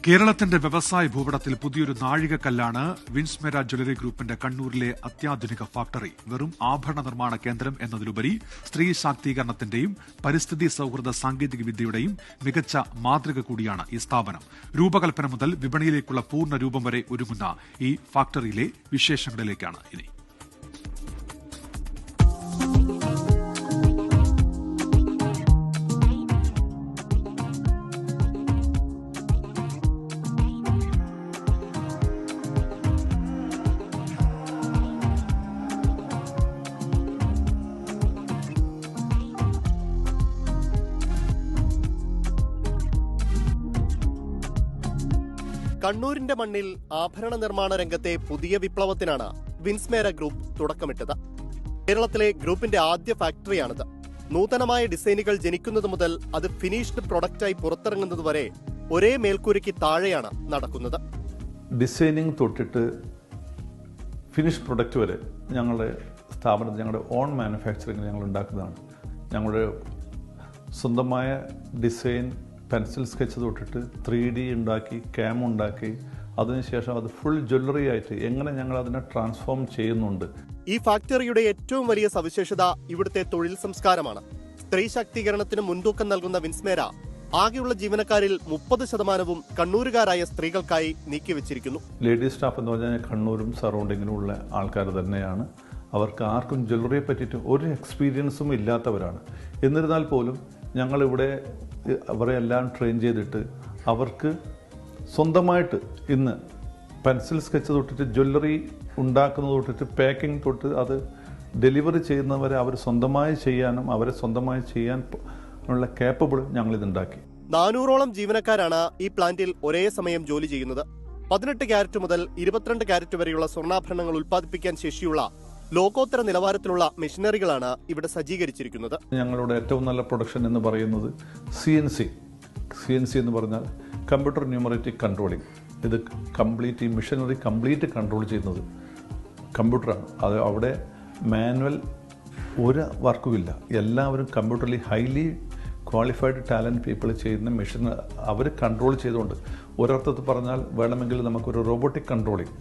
കേരളത്തിന്റെ വ്യവസായ ഭൂപടത്തിൽ പുതിയൊരു നാഴികക്കല്ലാണ് വിൻസ്മെര ജ്വല്ലറി ഗ്രൂപ്പിന്റെ കണ്ണൂരിലെ അത്യാധുനിക ഫാക്ടറി. വെറും ആഭരണ നിർമ്മാണ കേന്ദ്രം എന്നതിലുപരി സ്ത്രീ ശാക്തീകരണത്തിന്റെയും പരിസ്ഥിതി സൌഹൃദ സാങ്കേതിക വിദ്യയുടെയും മികച്ച മാതൃക കൂടിയാണ് ഈ സ്ഥാപനം. രൂപകൽപ്പന മുതൽ വിപണിയിലേക്കുള്ള പൂർണ്ണ രൂപം വരെ ഒരുങ്ങുന്ന ഈ ഫാക്ടറിയിലെ വിശേഷങ്ങളിലേക്കാണ് ഇനി. കണ്ണൂരിന്റെ മണ്ണിൽ ആഭരണ നിർമ്മാണ രംഗത്തെ പുതിയ വിപ്ലവത്തിനാണ് വിൻസ്മെര ഗ്രൂപ്പ് തുടക്കമിട്ടത്. കേരളത്തിലെ ഗ്രൂപ്പിന്റെ ആദ്യ ഫാക്ടറിയാണിത്. നൂതനമായ ഡിസൈനുകൾ ജനിക്കുന്നത് മുതൽ അത് ഫിനിഷ്ഡ് പ്രൊഡക്റ്റായി പുറത്തിറങ്ങുന്നത് വരെ ഒരേ മേൽക്കൂരയ്ക്ക് താഴെയാണ് നടക്കുന്നത്. ഡിസൈനിങ് തൊട്ടിട്ട് ഫിനിഷ് പ്രൊഡക്റ്റ് വരെ ഞങ്ങളുടെ സ്ഥാപനത്തിൽ ഞങ്ങളുടെ ഓൺ മാനുഫാക്ചറിങ് ഞങ്ങൾ ഉണ്ടാക്കുന്നതാണ്. ഞങ്ങളുടെ സ്വന്തമായ ഡിസൈൻ, പെൻസിൽ സ്കെച്ച് തൊട്ടിട്ട് 3D ഉണ്ടാക്കി, ക്യാം ഉണ്ടാക്കി, അതിനുശേഷം അത് ഫുൾ ജ്വല്ലറി ആയിട്ട് എങ്ങനെ ഞങ്ങൾ അതിനെ ട്രാൻസ്ഫോം ചെയ്യുന്നുണ്ട്. ഈ ഫാക്ടറിയുടെ ഏറ്റവും വലിയ സവിശേഷത ഇവിടുത്തെ തൊഴിൽ സംസ്കാരമാണ്. സ്ത്രീ ശാക്തീകരണത്തിന് മുൻതൂക്കം നൽകുന്ന വിൻസ്മെര ആകെയുള്ള ജീവനക്കാരിൽ 30% കണ്ണൂരുകാരായ സ്ത്രീകൾക്കായി നീക്കിവെച്ചിരിക്കുന്നു. ലേഡീസ് സ്റ്റാഫ് എന്ന് പറഞ്ഞാൽ കണ്ണൂരും സറൗണ്ടിങ്ങിലും ഉള്ള ആൾക്കാർ തന്നെയാണ്. അവർക്ക് ആർക്കും ജ്വല്ലറിയെ പറ്റിയിട്ട് ഒരു എക്സ്പീരിയൻസും ഇല്ലാത്തവരാണ്. എന്നിരുന്നാൽ പോലും ഞങ്ങളിവിടെ അവരെ എല്ലാം ട്രെയിൻ ചെയ്തിട്ട് അവർക്ക് സ്വന്തമായിട്ട് ഇന്ന് പെൻസിൽ സ്കെച്ച് തൊട്ടിട്ട് ജ്വല്ലറി ഉണ്ടാക്കുന്നത് തൊട്ടിട്ട് പാക്കിംഗ് തൊട്ട് അത് ഡെലിവറി ചെയ്യുന്നവരെ അവർ സ്വന്തമായി ചെയ്യാനും അവരെ സ്വന്തമായി ചെയ്യാൻ ഉള്ള കേപ്പബിൾ ഞങ്ങളിതുണ്ടാക്കി. 400ഓളം ജീവനക്കാരാണ് ഈ പ്ലാന്റിൽ ഒരേ സമയം ജോലി ചെയ്യുന്നത്. 18 ക്യാരറ്റ് മുതൽ 22 ക്യാരറ്റ് വരെയുള്ള സ്വർണ്ണാഭരണങ്ങൾ ഉൽപ്പാദിപ്പിക്കാൻ ശേഷിയുള്ള ലോകോത്തര നിലവാരത്തിലുള്ള മെഷീനറികളാണ് ഇവിടെ സജ്ജീകരിച്ചിരിക്കുന്നത്. ഞങ്ങളുടെ ഏറ്റവും നല്ല പ്രൊഡക്ഷൻ എന്ന് പറയുന്നത് CNC എന്ന് പറഞ്ഞാൽ കമ്പ്യൂട്ടർ ന്യൂമറിറ്റിക് കൺട്രോളിംഗ്. ഇത് കംപ്ലീറ്റ് ഈ മെഷീനറി കംപ്ലീറ്റ് കൺട്രോൾ ചെയ്യുന്നത് കമ്പ്യൂട്ടറാണ്. അത് അവിടെ മാനുവൽ ഒരു വർക്കുമില്ല. എല്ലാവരും കമ്പ്യൂട്ടറിൽ ഹൈലി ക്വാളിഫൈഡ് ടാലൻറ്റ് പീപ്പിൾ ചെയ്യുന്ന മെഷീൻ അവർ കൺട്രോൾ ചെയ്തുകൊണ്ട്, ഒരർത്ഥത്തിൽ പറഞ്ഞാൽ വേണമെങ്കിൽ നമുക്കൊരു റോബോട്ടിക് കൺട്രോളിംഗ്,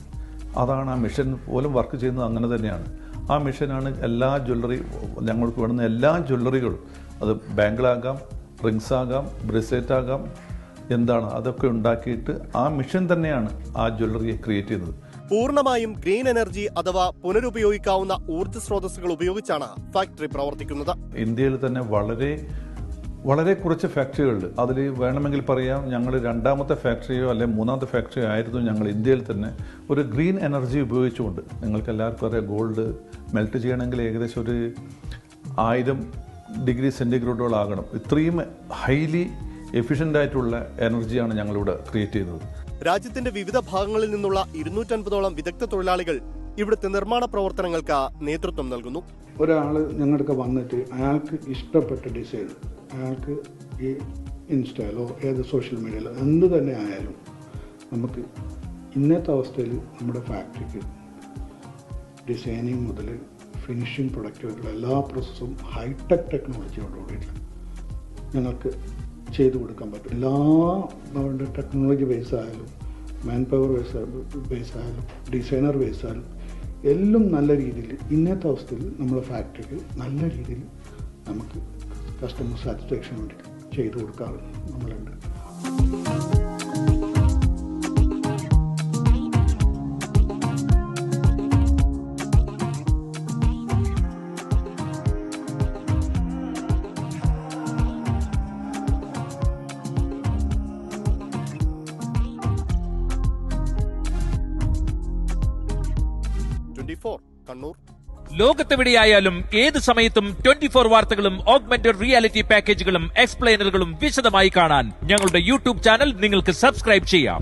അതാണ് ആ മെഷീൻ പോലും വർക്ക് ചെയ്യുന്നത്. അങ്ങനെ തന്നെയാണ്. ആ മെഷീനാണ് എല്ലാ ജ്വല്ലറി, ഞങ്ങൾക്ക് വേണ്ടുന്ന എല്ലാ ജ്വല്ലറികളും, അത് ബാങ്കിളാകാം, റിങ്സ് ആകാം, ബ്രേസ്ലെറ്റ് ആകാം, എന്താണ് അതൊക്കെ ഉണ്ടാക്കിയിട്ട് ആ മെഷീൻ തന്നെയാണ് ആ ജ്വല്ലറിയെ ക്രിയേറ്റ് ചെയ്യുന്നത്. പൂർണ്ണമായും ഗ്രീൻ എനർജി അഥവാ പുനരുപയോഗിക്കാവുന്ന ഊർജ്ജ സ്രോതസ്സുകൾ ഉപയോഗിച്ചാണ് ഫാക്ടറി പ്രവർത്തിക്കുന്നത്. ഇന്ത്യയിൽ തന്നെ വളരെ കുറച്ച് ഫാക്ടറികളുണ്ട്. അതിൽ വേണമെങ്കിൽ പറയാം ഞങ്ങൾ 2ാമത്തെ ഫാക്ടറിയോ അല്ലെങ്കിൽ 3ാമത്തെ ഫാക്ടറിയോ ആയിരുന്നു ഞങ്ങൾ ഇന്ത്യയിൽ തന്നെ ഒരു ഗ്രീൻ എനർജി ഉപയോഗിച്ചുകൊണ്ട്. നിങ്ങൾക്ക് എല്ലാവർക്കും അറിയാം, ഗോൾഡ് മെൽറ്റ് ചെയ്യണമെങ്കിൽ ഏകദേശം ഒരു 1000 ഡിഗ്രി സെൻറ്റിഗ്രേഡോളാകണം. ഇത്രയും ഹൈലി എഫിഷ്യൻ്റ് ആയിട്ടുള്ള എനർജിയാണ് ഞങ്ങളിവിടെ ക്രിയേറ്റ് ചെയ്യുന്നത്. രാജ്യത്തിന്റെ വിവിധ ഭാഗങ്ങളിൽ നിന്നുള്ള 250ഓളം വിദഗ്ധ തൊഴിലാളികൾ ഇവിടുത്തെ നിർമ്മാണ പ്രവർത്തനങ്ങൾക്ക് നേതൃത്വം നൽകുന്നു. ഒരാൾ ഞങ്ങൾക്ക് വന്നിട്ട് അയാൾക്ക് ഇഷ്ടപ്പെട്ട ഡിസൈൻ, അയാൾക്ക് ഈ ഇൻസ്റ്റയിലോ ഏത് സോഷ്യൽ മീഡിയയിലോ എന്ത് തന്നെ ആയാലും നമുക്ക് ഇന്നത്തെ അവസ്ഥയിൽ നമ്മുടെ ഫാക്ടറിക്ക് ഡിസൈനിങ് മുതൽ ഫിനിഷിംഗ് പ്രൊഡക്റ്റ് വരെയുള്ള എല്ലാ പ്രോസസ്സും ഹൈടെക് ടെക്നോളജിയോടുകൂടിയിട്ട് ഞങ്ങൾക്ക് ചെയ്തു കൊടുക്കാൻ പറ്റും. എല്ലാ ടെക്നോളജി ബേസ് ആയാലും, മാൻ പവർ ബേസ് ആയാലും, ഡിസൈനർ ബേസ് ആയാലും എല്ലാം നല്ല രീതിയിൽ ഇന്നത്തെ അവസ്ഥയിൽ നമ്മുടെ ഫാക്ടറിക്ക് നല്ല രീതിയിൽ നമുക്ക് കസ്റ്റമർ സാറ്റിസ്ഫാക്ഷൻ വേണ്ടി ചെയ്തു കൊടുക്കാറ് നമ്മളുണ്ട്. കണ്ണൂർ. ലോകത്തെവിടെയായാലും ഏത് സമയത്തും 24 വാർത്തകളും ഓഗ്മെന്റഡ് റിയാലിറ്റി പാക്കേജുകളും എക്സ്പ്ലെയിനറുകളും വിശദമായി കാണാൻ ഞങ്ങളുടെ യൂട്യൂബ് ചാനൽ നിങ്ങൾക്ക് സബ്സ്ക്രൈബ് ചെയ്യാം.